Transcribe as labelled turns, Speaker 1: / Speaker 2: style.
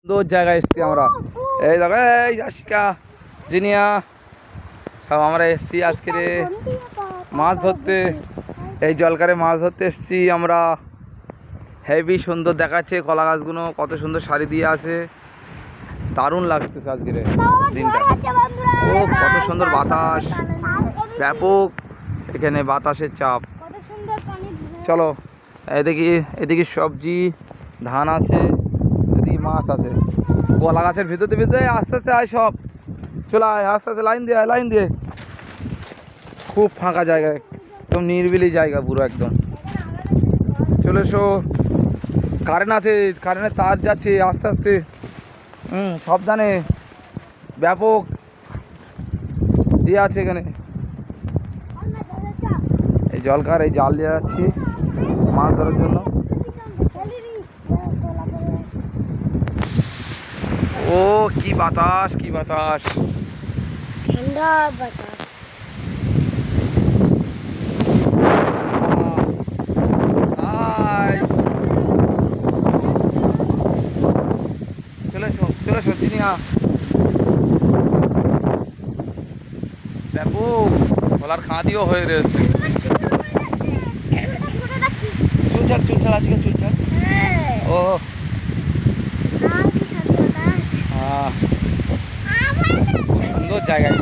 Speaker 1: সুন্দর জায়গায় এসছি আমরা। এই দেখো, এই আশিকা, জিনিয়া, সব আমরা এসছি আজকে মাছ ধরতে। এই জলকারে মাছ ধরতে এসছি আমরা। হেভি সুন্দর দেখাচ্ছে, কলা গাছগুলো কত সুন্দর সারি দিয়ে আছে, দারুণ লাগতেছে আজকের দিনটা। ও কত সুন্দর বাতাস, ব্যাপক এখানে বাতাসের চাপ। চলো এদিকে, এদিকে সবজি ধান আছে, এদিকে মাছ আছে। কলা গাছের ভিতরে ভিতরে আস্তে আস্তে আয়, সব চলে আয় আস্তে আস্তে, লাইন দিয়ে আয়, লাইন দিয়ে। খুব ফাঁকা জায়গা, একদম নিরিবিলি জায়গা পুরো একদম। চলে এসো। কারেন্ট আছে, কারেন্টের তার যাচ্ছে আস্তে আস্তে। সাবধানে, ব্যাপক ইয়ে আছে এখানে। এই জলকার, এই জাল দিয়ে যাচ্ছি মাছ ধরার জন্য। ও কি বাতাস, কি বাতাস,
Speaker 2: ঠান্ডা বাতাস।
Speaker 1: চলে এসো, চলে এসো জিনিয়া। ব্যাপক গলার খাঁদিও হয়ে রয়েছে। চুলছাড় চুলছাড় আছে, চুলছাড়। ও সুন্দর জায়গায়।